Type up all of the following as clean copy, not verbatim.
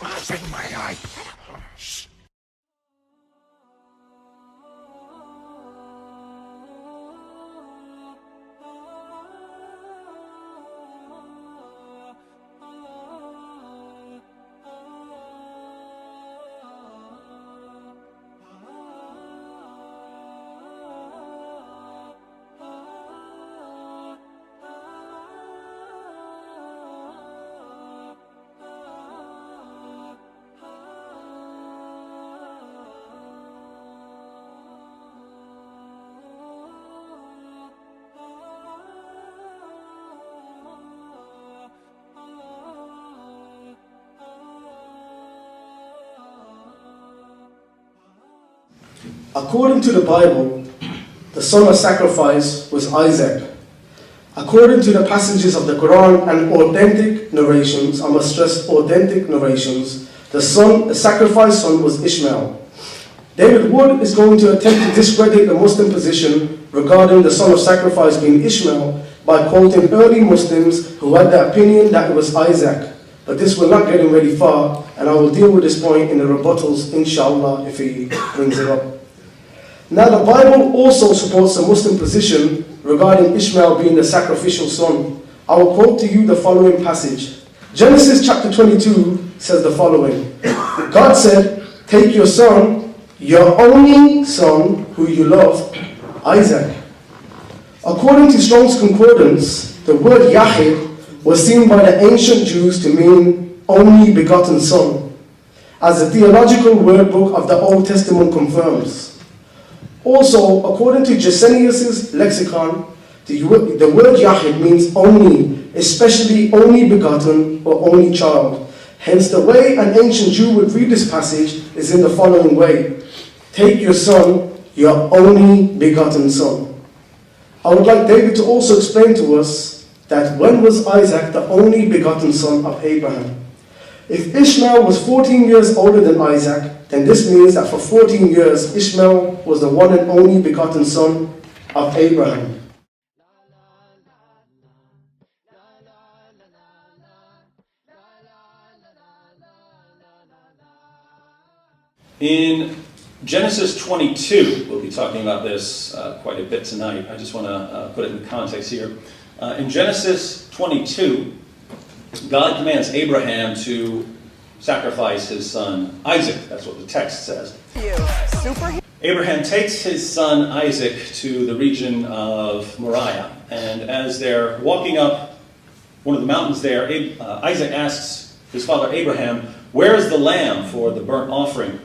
Open my eye. According to the Bible, the son of sacrifice was Isaac. According to the passages of the Quran and authentic narrations, I must stress authentic narrations, the sacrificed son was Ishmael. David Wood is going to attempt to discredit the Muslim position regarding the son of sacrifice being Ishmael by quoting early Muslims who had the opinion that it was Isaac. But this will not get him very far, and I will deal with this point in the rebuttals, inshallah, if he brings it up. Now the Bible also supports the Muslim position regarding Ishmael being the sacrificial son. I will quote to you the following passage. Genesis chapter 22 says the following. God said, "Take your son, your only son who you love, Isaac." According to Strong's Concordance, the word Yahid was seen by the ancient Jews to mean only begotten son, as the theological word book of the Old Testament confirms. Also, according to Gesenius's lexicon, the word Yahid means only, especially only begotten or only child. Hence, the way an ancient Jew would read this passage is in the following way. Take your son, your only begotten son. I would like David to also explain to us that when was Isaac the only begotten son of Abraham? If Ishmael was 14 years older than Isaac, then this means that for 14 years Ishmael was the one and only begotten son of Abraham. In Genesis 22, we'll be talking about this quite a bit tonight. I just want to put it in context here. In Genesis 22, God commands Abraham to sacrifice his son Isaac. That's what the text says. Abraham takes his son Isaac to the region of Moriah, and as they're walking up one of the mountains there, Isaac asks his father Abraham, "Where is the lamb for the burnt offering?"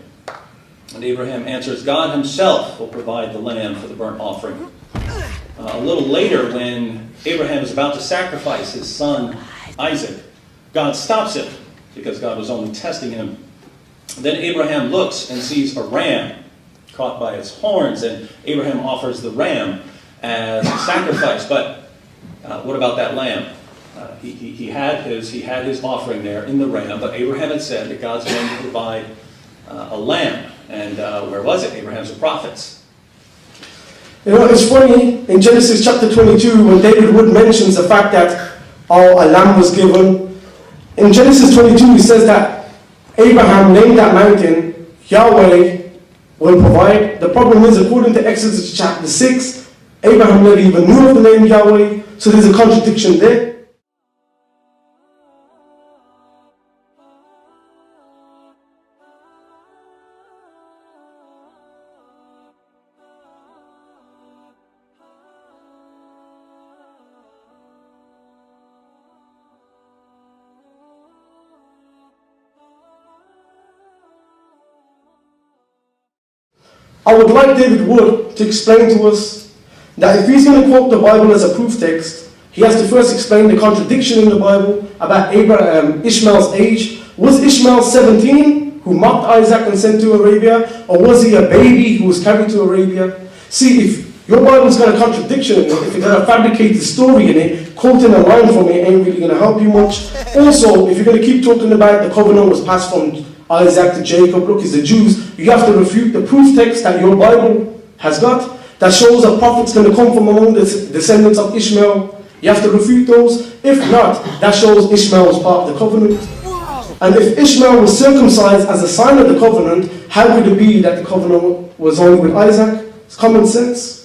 And Abraham answers, "God himself will provide the lamb for the burnt offering." A little later, when Abraham is about to sacrifice his son Isaac, God stops him because God was only testing him. Then Abraham looks and sees a ram caught by its horns, and Abraham offers the ram as a sacrifice. But what about that lamb? He had his offering there in the ram, but Abraham had said that God's going to provide a lamb. And where was it? Abraham's a prophet. You know, it's funny, in Genesis chapter 22, when David Wood mentions the fact that a lamb was given, in Genesis 22 he says that Abraham named that mountain Yahweh will provide. The problem is, according to Exodus chapter 6, Abraham never even knew of the name Yahweh, so there's a contradiction there. I would like David Wood to explain to us that if he's going to quote the Bible as a proof text, he has to first explain the contradiction in the Bible about Ishmael's age. Was Ishmael 17, who mocked Isaac and sent to Arabia, or was he a baby who was carried to Arabia? See, if your Bible's got a contradiction in it, if it's got a fabricated story in it, quoting a line from it ain't really going to help you much. Also, if you're going to keep talking about the covenant was passed from Isaac to Jacob, look, it's the Jews, you have to refute the proof text that your Bible has got that shows a prophet's going to come from among the descendants of Ishmael You have to refute those. If not, that shows Ishmael was part of the covenant. And if Ishmael was circumcised as a sign of the covenant, how could it be that the covenant was only with Isaac? It's common sense.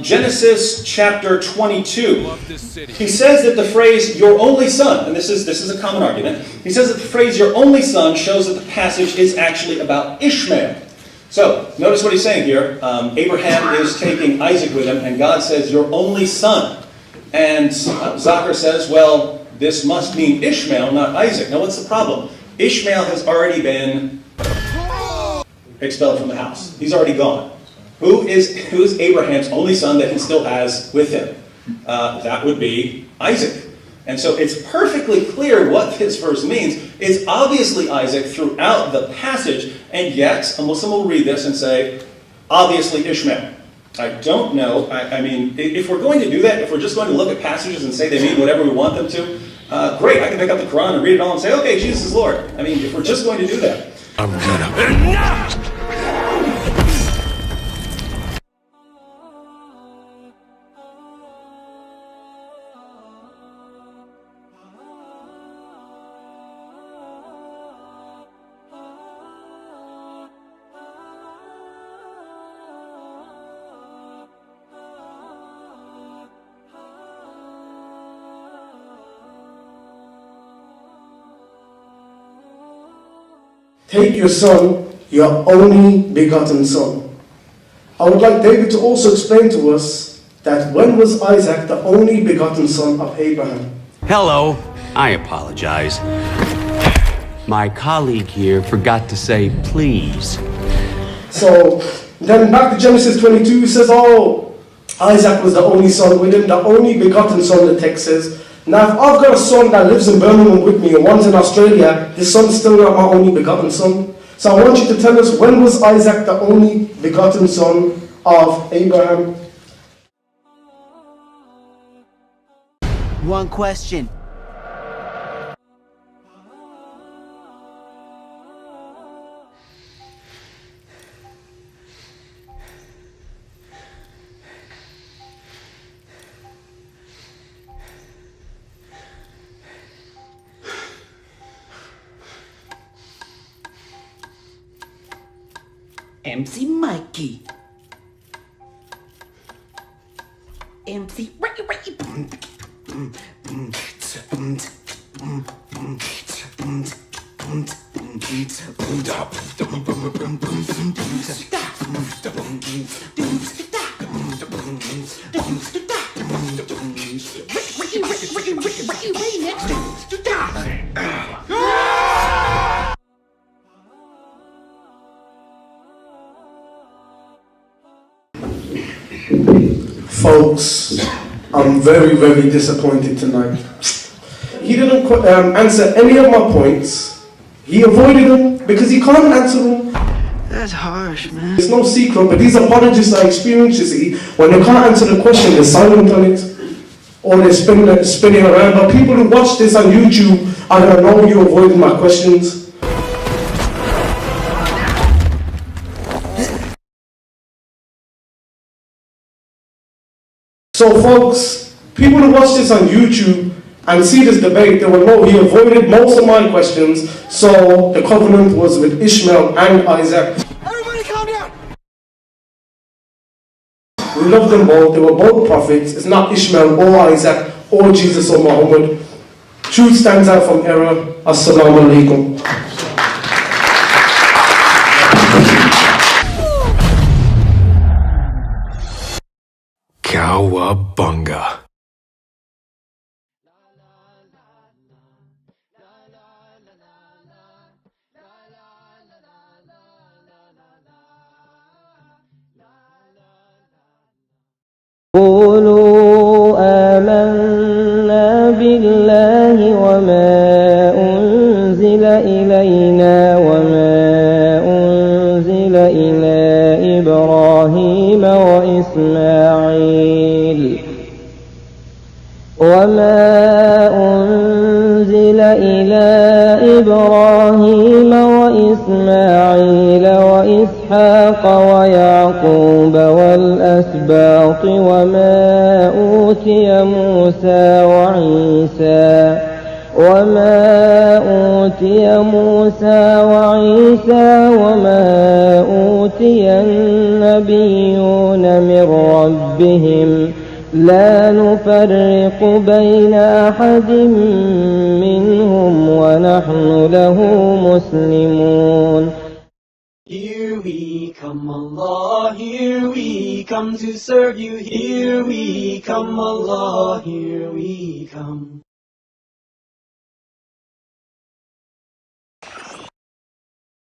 Genesis chapter 22. He says that the phrase "your only son," and this is a common argument. He says that the phrase "your only son" shows that the passage is actually about Ishmael. So notice what he's saying here. Abraham is taking Isaac with him, and God says "your only son," and Zakir says, "Well, this must mean Ishmael, not Isaac." Now, what's the problem? Ishmael has already been expelled from the house. He's already gone. Who is Abraham's only son that he still has with him? That would be Isaac. And so it's perfectly clear what this verse means. It's obviously Isaac throughout the passage, and yet a Muslim will read this and say, obviously Ishmael. I don't know. I mean, if we're going to do that, if we're just going to look at passages and say they mean whatever we want them to, great, I can pick up the Quran and read it all and say, okay, Jesus is Lord. I mean, if we're just going to do that. I'm gonna... Take your son, your only begotten son. I would like David to also explain to us that when was Isaac the only begotten son of Abraham? Hello, I apologize. My colleague here forgot to say please. So then back to Genesis 22, it says, oh, Isaac was the only son with him, the only begotten son, the text says. Now, if I've got a son that lives in Birmingham with me and one's in Australia, this son's still not my only begotten son. So I want you to tell us, when was Isaac the only begotten son of Abraham? One question. MC Mikey. MC Folks, I'm very, very disappointed tonight. He didn't answer any of my points. He avoided them because he can't answer them. That's harsh, man. It's no secret, but these apologists are experienced, you see. When they can't answer the question, they're silent on it. Or they're spinning around. But people who watch this on YouTube are going to know you avoided my questions. So folks, people who watch this on YouTube and see this debate, they will know he avoided most of my questions, so the covenant was with Ishmael and Isaac. Everybody calm down! We love them both, they were both prophets. It's not Ishmael or Isaac or Jesus or Muhammad. Truth stands out from error. Assalamu Alaikum. Cowabunga. قولوا آمنا بالله وما أنزل إلينا وما أنزل إلى إبراهيم وإسماعيل وإسماعيل وإسماعيل وإسحاق ويعقوب والأسباط وما أوتي موسى وعيسى وما أوتي النبيون من ربهم لا نفرق بين أحد منهم ونحن له مسلمون. Here we come, Allah, here we come to serve you. Here we come, Allah, here we come.